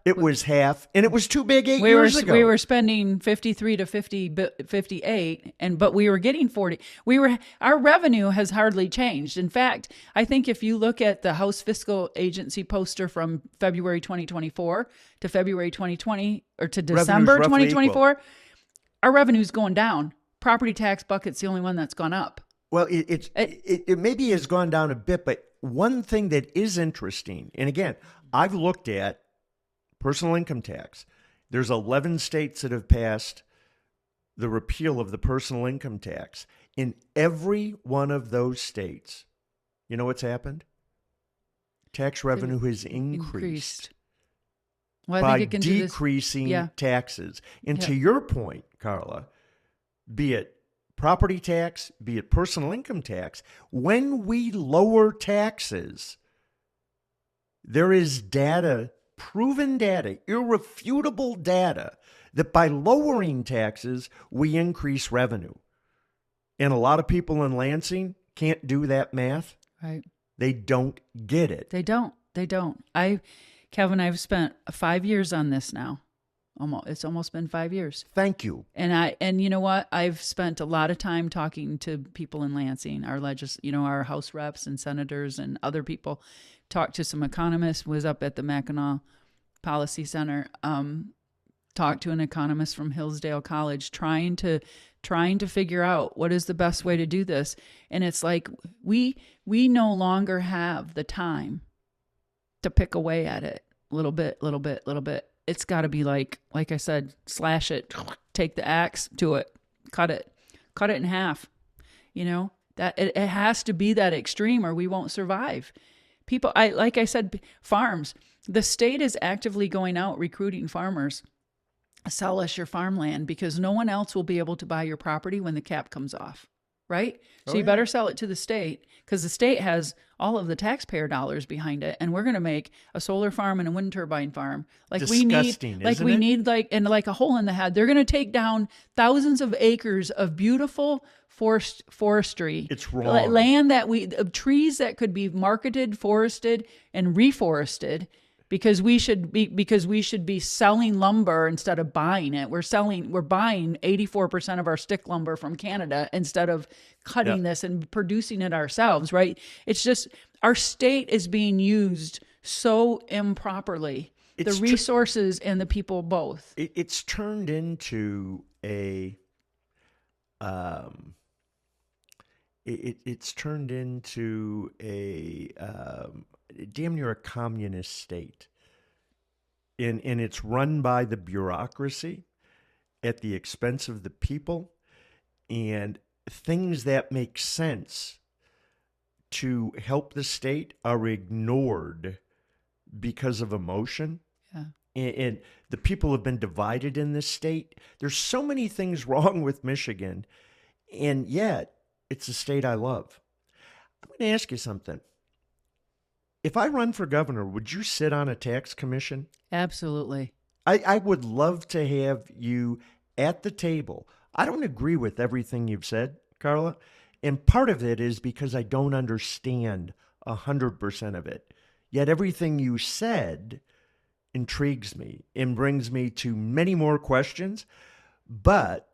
it was half, and it was too big 8 years ago. We were spending 53 to 58, but we were getting 40. Our revenue has hardly changed. In fact, I think if you look at the House Fiscal Agency poster from February 2024 to February 2020 or to December 2024, our revenue's going down. Property tax bucket's the only one that's gone up. Well, it maybe has gone down a bit, but one thing that is interesting, and again, I've looked at personal income tax. There's 11 states that have passed the repeal of the personal income tax. In every one of those states, you know what's happened? Tax revenue has increased. Well, by decreasing taxes. And to your point, Karla, be it property tax, be it personal income tax, when we lower taxes, there is data, proven data, irrefutable data, that by lowering taxes, we increase revenue. And a lot of people in Lansing can't do that math. Right. They don't get it. They don't. Kevin, I've spent 5 years on this now. It's almost been 5 years. Thank you. And you know what? I've spent a lot of time talking to people in Lansing, our House reps and senators and other people. Talked to some economists. Was up at the Mackinac Policy Center. Talked to an economist from Hillsdale College, trying to figure out what is the best way to do this. And it's like we no longer have the time to pick away at it little bit. It's got to be like I said, slash it, take the axe to it, cut it in half. You know, that it has to be that extreme or we won't survive. People, like I said, farms, the state is actively going out recruiting farmers. Sell us your farmland because no one else will be able to buy your property when the cap comes off. Right? So you better sell it to the state because the state has all of the taxpayer dollars behind it. And we're going to make a solar farm and a wind turbine farm. Like disgusting, we need like a hole in the head. They're going to take down thousands of acres of beautiful forestry. It's wrong. Land of trees that could be marketed, forested, and reforested. Because we should be selling lumber instead of buying it. We're buying 84% of our stick lumber from Canada instead of cutting this and producing it ourselves, right? It's just our state is being used so improperly. The resources and the people both. It's turned into a damn near a communist state. And it's run by the bureaucracy at the expense of the people, and things that make sense to help the state are ignored because of emotion. Yeah. And the people have been divided in this state. There's so many things wrong with Michigan, and yet it's a state I love. I'm going to ask you something. If I run for governor, would you sit on a tax commission? Absolutely. I would love to have you at the table. I don't agree with everything you've said, Karla, and part of it is because I don't understand 100% of it. Yet everything you said intrigues me and brings me to many more questions, but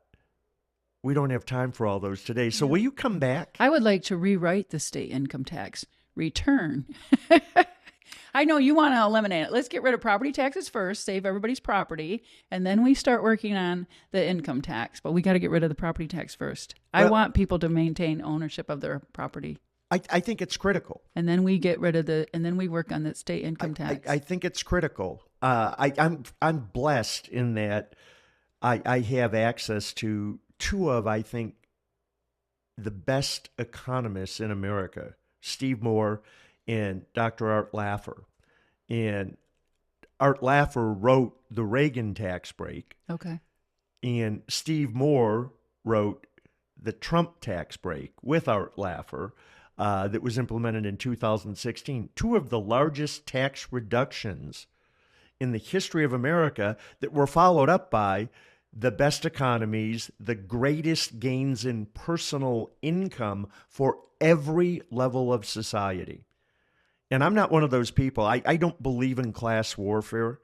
we don't have time for all those today. So will you come back? I would like to rewrite the state income tax return. I know you want to eliminate it. Let's get rid of property taxes first, save everybody's property, and then we start working on the income tax. But we got to get rid of the property tax first. I want people to maintain ownership of their property. I think it's critical. And then we get rid of and then we work on the state income tax. I think it's critical. I'm blessed in that I have access to two of, I think, the best economists in America, Steve Moore and Dr. Art Laffer. And Art Laffer wrote the Reagan tax break. Okay. And Steve Moore wrote the Trump tax break with Art Laffer that was implemented in 2016. Two of the largest tax reductions in the history of America that were followed up by the best economies, the greatest gains in personal income for every level of society. And I'm not one of those people. I don't believe in class warfare.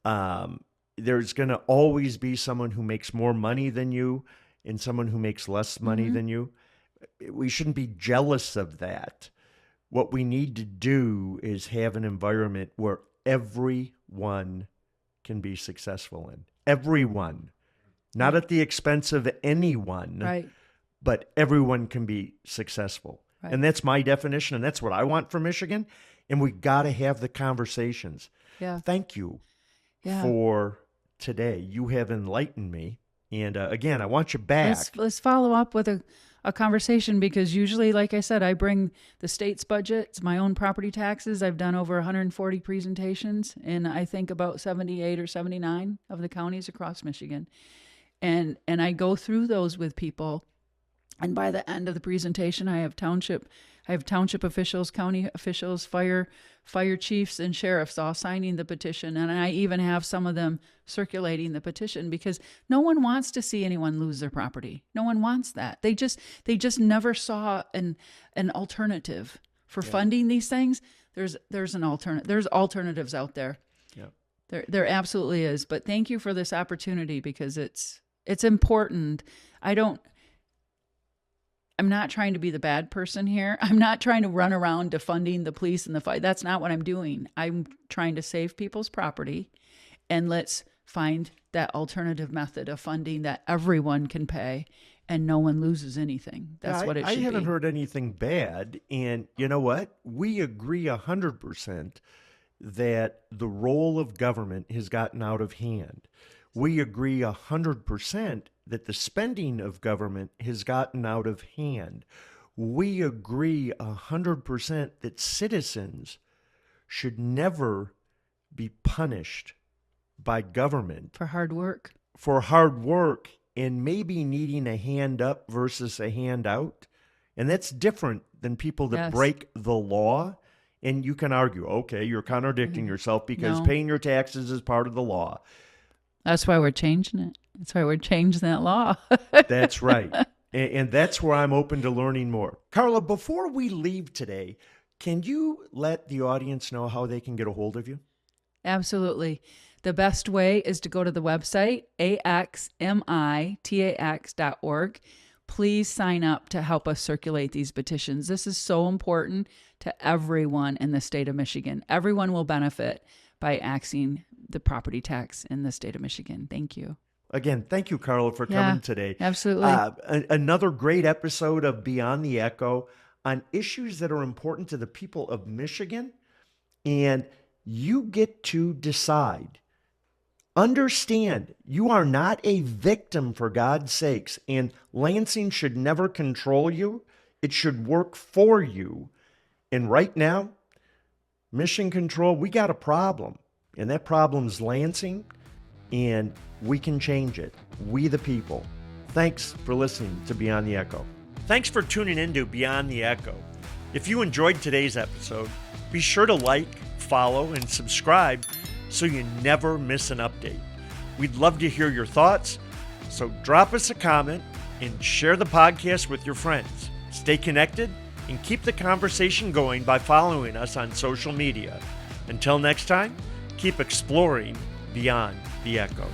There's going to always be someone who makes more money than you and someone who makes less money than you. We shouldn't be jealous of that. What we need to do is have an environment where everyone can be successful in. Everyone. Not at the expense of anyone, Right. but everyone can be successful. Right. And that's my definition, and that's what I want for Michigan. And we got to have the conversations. Yeah. Thank you Yeah. for today. You have enlightened me. And again, I want you back. Let's follow up with a conversation, because usually, like I said, I bring the state's budgets, my own property taxes. I've done over 140 presentations, and I think about 78 or 79 of the counties across Michigan. And I go through those with people. And by the end of the presentation, I have township officials, county officials, fire chiefs, and sheriffs all signing the petition. And I even have some of them circulating the petition, because no one wants to see anyone lose their property. No one wants that. They just never saw an alternative for funding these things. There's an alternative. There's alternatives out there. Yeah. There absolutely is. But thank you for this opportunity, because it's important. I'm not trying to be the bad person here. I'm not trying to run around defunding the police and the fight. That's not what I'm doing. I'm trying to save people's property, and let's find that alternative method of funding that everyone can pay and no one loses anything. That's what it should be. I haven't heard anything bad. And you know what? We agree 100% that the role of government has gotten out of hand. We agree 100% that the spending of government has gotten out of hand. We agree 100% that citizens should never be punished by government For hard work. And maybe needing a hand up versus a hand out. And that's different than people that break the law. And you can argue, okay, you're contradicting yourself because paying your taxes is part of the law. That's why we're changing it. That's why we're changing that law. That's right. And that's where I'm open to learning more. Karla, before we leave today, can you let the audience know how they can get a hold of you? Absolutely. The best way is to go to the website, AxMITax.org. Please sign up to help us circulate these petitions. This is so important to everyone in the state of Michigan. Everyone will benefit by axing the property tax in the state of Michigan. Thank you. Again, thank you, Karla, for coming today. Absolutely. Another great episode of Beyond the Echo on issues that are important to the people of Michigan. And you get to decide. Understand, you are not a victim, for God's sakes, and Lansing should never control you. It should work for you. And right now, Mission Control, we got a problem. And that problem's Lansing, and we can change it. We the people. Thanks for listening to Beyond the Echo. Thanks for tuning in to Beyond the Echo. If you enjoyed today's episode, be sure to like, follow, and subscribe so you never miss an update. We'd love to hear your thoughts, so drop us a comment and share the podcast with your friends. Stay connected and keep the conversation going by following us on social media. Until next time, keep exploring beyond the echo.